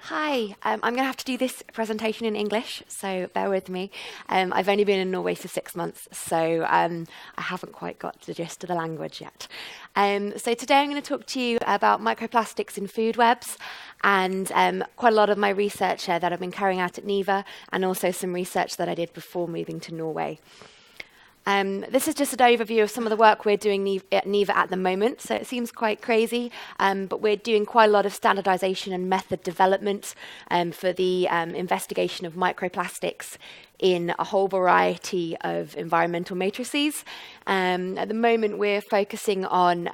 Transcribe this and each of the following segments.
Hi, I'm going to have to do this presentation in English, so bear with me. I've only been in Norway for 6 months, so I haven't quite got the gist of the language yet. So today I'm going to talk to you about microplastics in food webs and quite a lot of my research that I've been carrying out at NIVA and also some research that I did before moving to Norway. This is just an overview of some of the work we're doing at NIVA at the moment, so it seems quite crazy, but we're doing quite a lot of standardization and method development for the investigation of microplastics in a whole variety of environmental matrices. At the moment, we're focusing on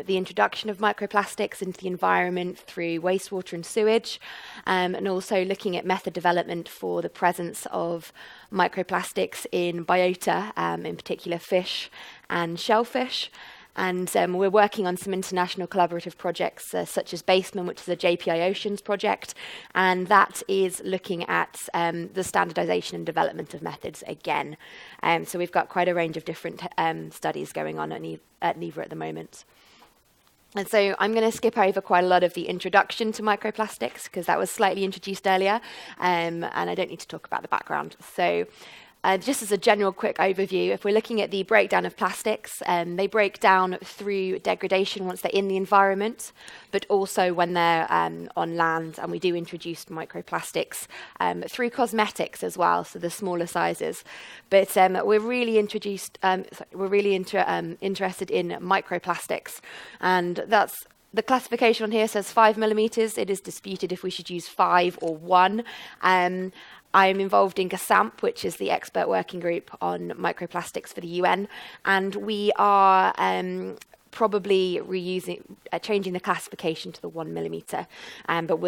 the introduction of microplastics into the environment through wastewater and sewage, and also looking at method development for the presence of microplastics in biota, in particular fish and shellfish. And we're working on some international collaborative projects, such as Basement, which is a JPI Oceans project, and that is looking at the standardization and development of methods again. So we've got quite a range of different studies going on at NIVA at the moment. And so I'm going to skip over quite a lot of the introduction to microplastics, because that was slightly introduced earlier, and I don't need to talk about the background. So just as a general quick overview, if we're looking at the breakdown of plastics, they break down through degradation once they're in the environment, but also when they're on land, and we do introduce microplastics through cosmetics as well, so the smaller sizes. But we're really interested in microplastics, and that's the classification on here says 5 millimeters. It is disputed if we should use 5 or 1. I'm involved in GASAMP, which is the expert working group on microplastics for the UN, and we are probably changing the classification to the 1 millimeter, but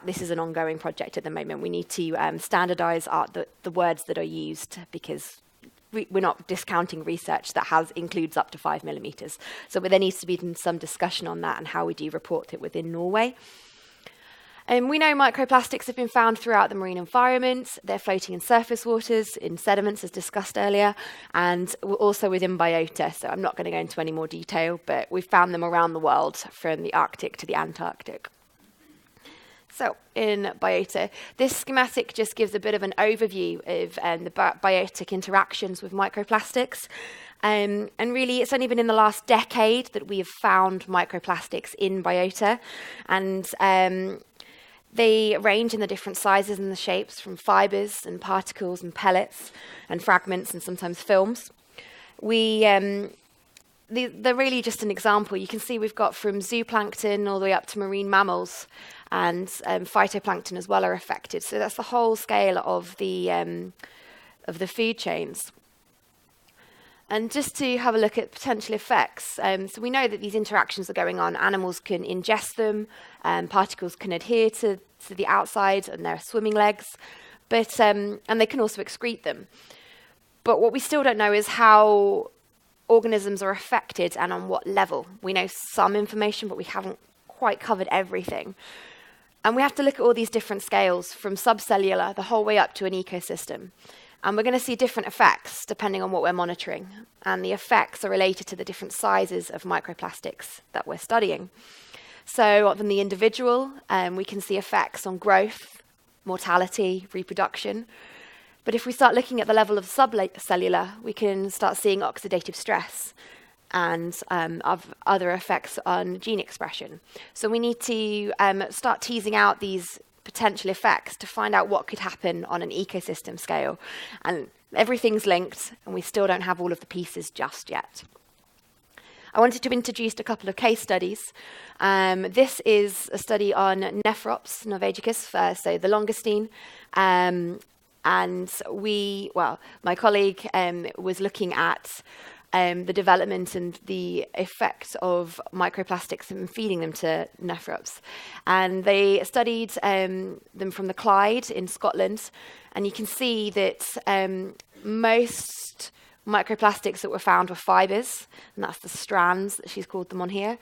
this is an ongoing project at the moment. We need to standardize the words that are used, because we're not discounting research that includes up to 5 millimeters. So there needs to be some discussion on that and how we do report it within Norway. And we know microplastics have been found throughout the marine environment. They're floating in surface waters, in sediments, as discussed earlier, and also within biota. So I'm not going to go into any more detail, but we've found them around the world, from the Arctic to the Antarctic. So in biota, this schematic just gives a bit of an overview of the biotic interactions with microplastics. And really, it's only been in the last decade that we have found microplastics in biota. And they range in the different sizes and the shapes, from fibers and particles and pellets and fragments and sometimes films. They're really just an example. You can see we've got from zooplankton all the way up to marine mammals, and phytoplankton as well are affected. So that's the whole scale of the food chains. And just to have a look at potential effects, so we know that these interactions are going on. Animals can ingest them, particles can adhere to the outside and their swimming legs, but and they can also excrete them. But what we still don't know is how organisms are affected and on what level. We know some information, but we haven't quite covered everything. And we have to look at all these different scales, from subcellular the whole way up to an ecosystem. And we're going to see different effects depending on what we're monitoring. And the effects are related to the different sizes of microplastics that we're studying. So on the individual, we can see effects on growth, mortality, reproduction. But if we start looking at the level of subcellular, we can start seeing oxidative stress and other effects on gene expression. So we need to start teasing out these potential effects to find out what could happen on an ecosystem scale. And everything's linked, and we still don't have all of the pieces just yet. I wanted to introduce a couple of case studies. This is a study on Nephrops norvegicus, so the longustine. And my colleague was looking at the development and the effects of microplastics and feeding them to nephrops. And they studied them from the Clyde in Scotland, and you can see that most microplastics that were found were fibers, and that's the strands that she's called them on here.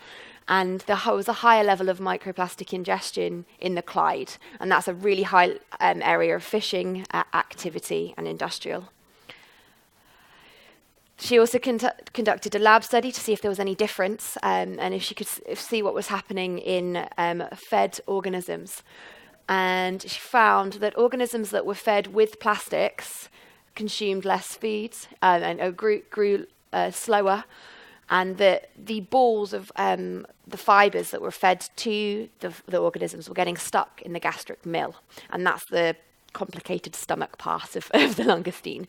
And there was a higher level of microplastic ingestion in the Clyde, and that's a really high area of fishing activity and industrial. She also conducted a lab study to see if there was any difference, and if she could see what was happening in fed organisms. And she found that organisms that were fed with plastics consumed less food and grew slower, and that the balls of the fibres that were fed to the organisms were getting stuck in the gastric mill, and that's the complicated stomach part of the langoustine,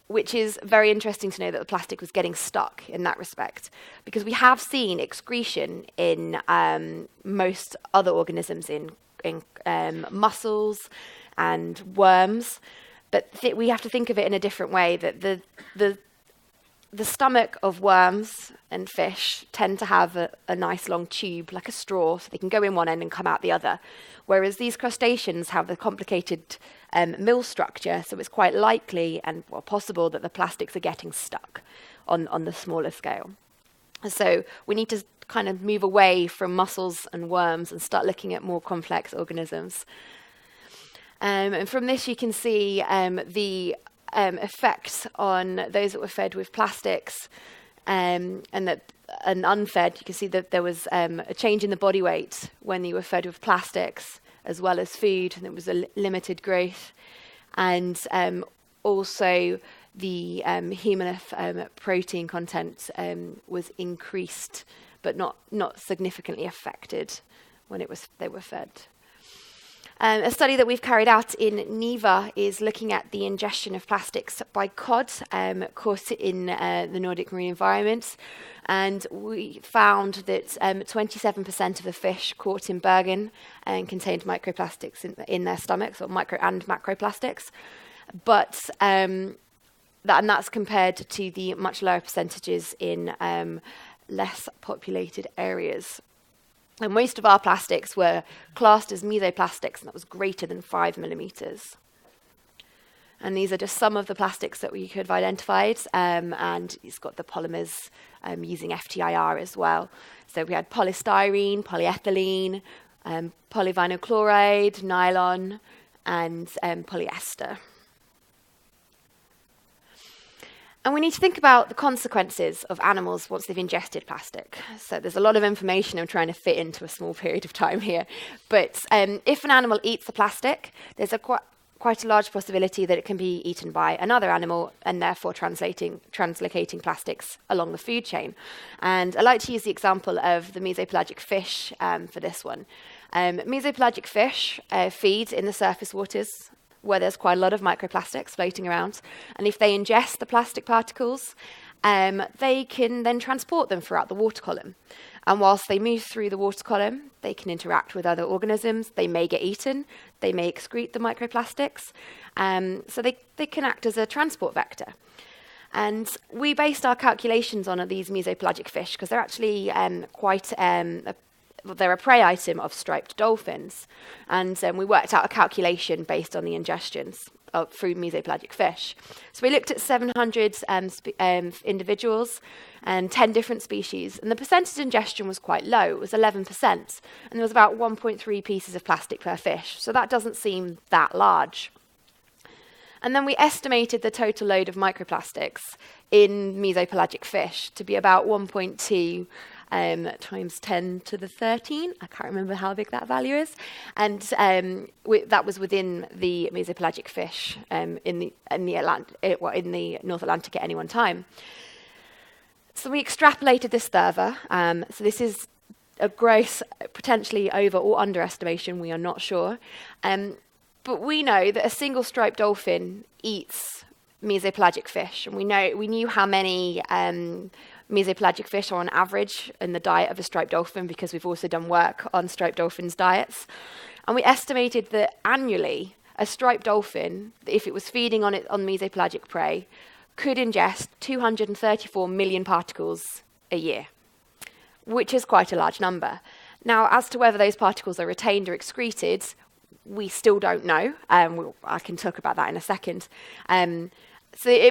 which is very interesting to know that the plastic was getting stuck in that respect, because we have seen excretion in most other organisms, in mussels and worms, but we have to think of it in a different way, that the stomach of worms and fish tend to have a nice long tube, like a straw, so they can go in one end and come out the other. Whereas these crustaceans have the complicated mill structure, so it's quite likely and possible that the plastics are getting stuck on the smaller scale. So we need to kind of move away from mussels and worms and start looking at more complex organisms. And from this you can see the effects on those that were fed with plastics and unfed. You can see that there was a change in the body weight when you were fed with plastics as well as food, and it was a limited growth. And also the hemolymph protein content was increased, but not significantly affected when they were fed. A study that we've carried out in NIVA is looking at the ingestion of plastics by cod caught in the Nordic marine environment, and we found that 27% of the fish caught in Bergen contained microplastics in their stomachs, or micro and macroplastics, but that's compared to the much lower percentages in less populated areas. And most of our plastics were classed as mesoplastics, and that was greater than 5 millimeters. And these are just some of the plastics that we could have identified, and it's got the polymers using FTIR as well. So we had polystyrene, polyethylene, polyvinyl chloride, nylon, and polyester. And we need to think about the consequences of animals once they've ingested plastic. So there's a lot of information I'm trying to fit into a small period of time here. But if an animal eats the plastic, there's quite a large possibility that it can be eaten by another animal, and therefore translocating plastics along the food chain. And I like to use the example of the mesopelagic fish for this one. Mesopelagic fish feed in the surface waters where there's quite a lot of microplastics floating around. And if they ingest the plastic particles, they can then transport them throughout the water column. And whilst they move through the water column, they can interact with other organisms. They may get eaten. They may excrete the microplastics. So they can act as a transport vector. And we based our calculations on these mesopelagic fish because they're actually they're a prey item of striped dolphins. And we worked out a calculation based on the ingestions through mesopelagic fish. So we looked at 700 individuals and 10 different species, and the percentage ingestion was quite low. It was 11%, and there was about 1.3 pieces of plastic per fish. So that doesn't seem that large. And then we estimated the total load of microplastics in mesopelagic fish to be about 1.2 times 10 to the 13. I can't remember how big that value is. And that was within the mesopelagic fish in the North Atlantic at any one time. So we extrapolated this further. So this is a gross, potentially over or underestimation. We are not sure. But we know that a single striped dolphin eats mesopelagic fish, and we knew how many mesopelagic fish are on average in the diet of a striped dolphin, because we've also done work on striped dolphins' diets. And we estimated that annually, a striped dolphin, if it was feeding on mesopelagic prey, could ingest 234 million particles a year, which is quite a large number. Now, as to whether those particles are retained or excreted, we still don't know. I can talk about that in a second. So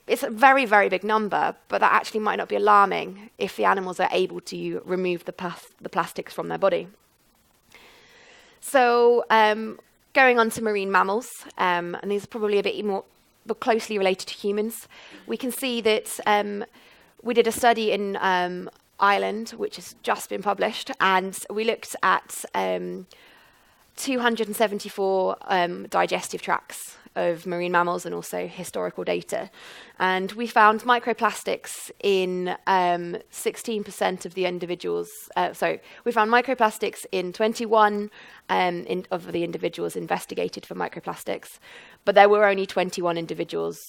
it's a very, very big number, but that actually might not be alarming if the animals are able to remove the plastics from their body. So going on to marine mammals, and these are probably a bit more closely related to humans, we can see that we did a study in Ireland, which has just been published, and we looked at 274 digestive tracts of marine mammals and also historical data. And we found microplastics in 16% of the individuals. We found microplastics in 21 of the individuals investigated for microplastics, but there were only 21 individuals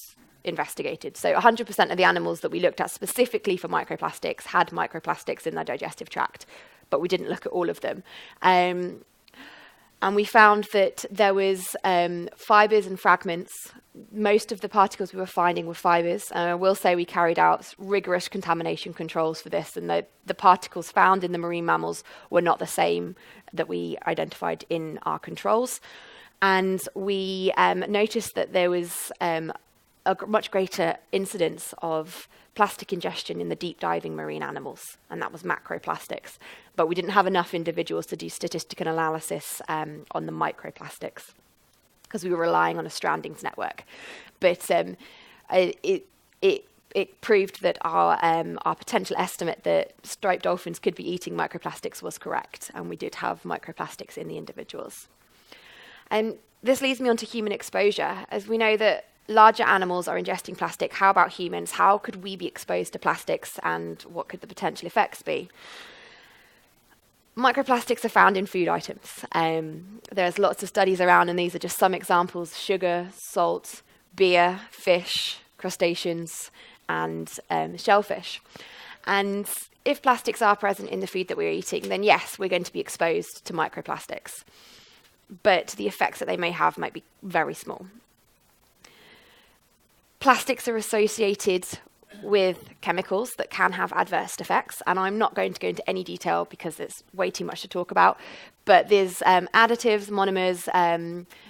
investigated. So 100% of the animals that we looked at specifically for microplastics had microplastics in their digestive tract, but we didn't look at all of them. And we found that there was fibres and fragments. Most of the particles we were finding were fibres. And I will say we carried out rigorous contamination controls for this, and the particles found in the marine mammals were not the same that we identified in our controls. And we noticed that there was a much greater incidence of plastic ingestion in the deep diving marine animals, and that was macroplastics. But we didn't have enough individuals to do statistical analysis on the microplastics because we were relying on a strandings network. But it proved that our potential estimate that striped dolphins could be eating microplastics was correct, and we did have microplastics in the individuals. And this leads me on to human exposure. As we know that larger animals are ingesting plastic, how about humans? How could we be exposed to plastics, and what could the potential effects be? Microplastics are found in food items. There's lots of studies around, and these are just some examples: sugar, salt, beer, fish, crustaceans, and shellfish. And if plastics are present in the food that we're eating, then yes, we're going to be exposed to microplastics. But the effects that they may have might be very small. Plastics are associated with chemicals that can have adverse effects, and I'm not going to go into any detail because it's way too much to talk about, but there's additives, monomers,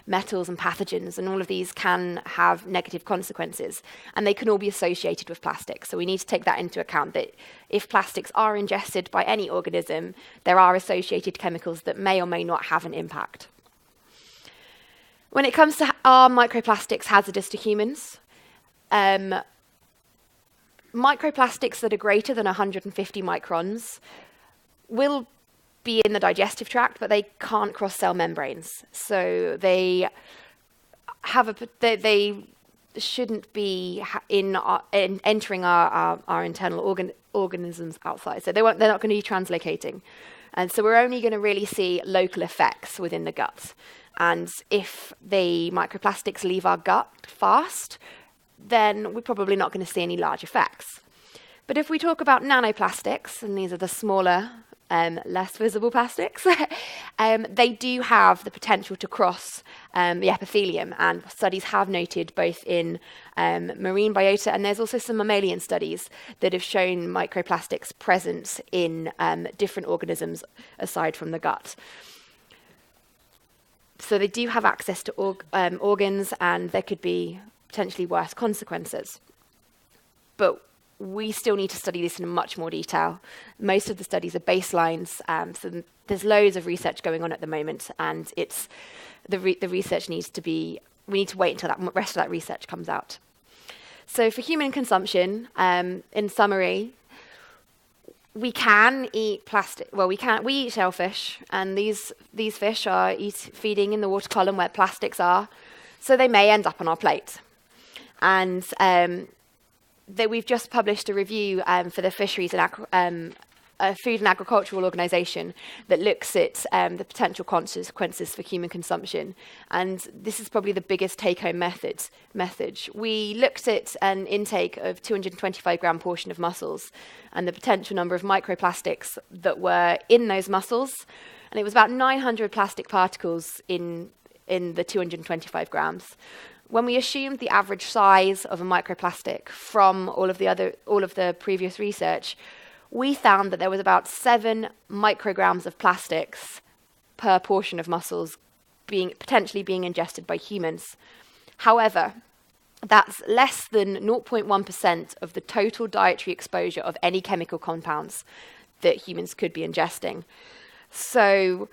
metals and pathogens, and all of these can have negative consequences, and they can all be associated with plastics. So we need to take that into account, that if plastics are ingested by any organism, there are associated chemicals that may or may not have an impact. When it comes to are microplastics hazardous to humans, microplastics that are greater than 150 microns will be in the digestive tract, but they can't cross cell membranes. So they shouldn't be entering our internal organisms outside. So they're not going to be translocating. And so we're only going to really see local effects within the gut. And if the microplastics leave our gut fast, then we're probably not going to see any large effects. But if we talk about nanoplastics, and these are the smaller, less visible plastics, they do have the potential to cross the epithelium, and studies have noted both in marine biota, and there's also some mammalian studies that have shown microplastics present in different organisms aside from the gut. So they do have access to organs, and there could be potentially worse consequences. But we still need to study this in much more detail. Most of the studies are baselines, so there's loads of research going on at the moment, and the research needs to be, we need to wait until the rest of that research comes out. So for human consumption, in summary, we can eat plastic. Well, we eat shellfish, and these fish are feeding in the water column where plastics are, so they may end up on our plate. And we've just published a review for the Fisheries and Food and Agricultural Organisation that looks at the potential consequences for human consumption. And this is probably the biggest take-home message. We looked at an intake of 225 gram portion of mussels and the potential number of microplastics that were in those mussels. And it was about 900 plastic particles in the 225 grams. When we assumed the average size of a microplastic from all of the previous research, we found that there was about 7 micrograms of plastics per portion of mussels potentially being ingested by humans. However, that's less than 0.1% of the total dietary exposure of any chemical compounds that humans could be ingesting. So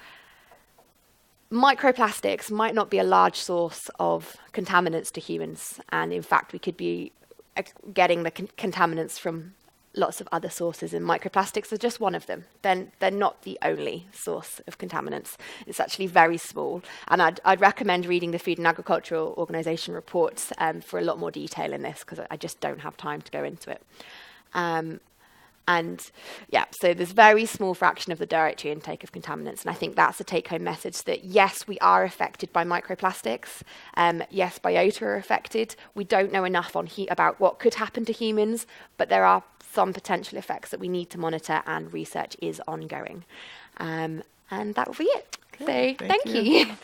microplastics might not be a large source of contaminants to humans, and in fact we could be getting the contaminants from lots of other sources, and microplastics are just one of them. Then they're not the only source of contaminants. It's actually very small, and I'd recommend reading the Food and Agricultural Organization reports for a lot more detail in this, because I just don't have time to go into it. And yeah, so there's very small fraction of the dietary intake of contaminants. And I think that's a take-home message, that yes, we are affected by microplastics. Yes, biota are affected. We don't know enough about what could happen to humans, but there are some potential effects that we need to monitor, and research is ongoing. And that will be it. Okay, So thank you.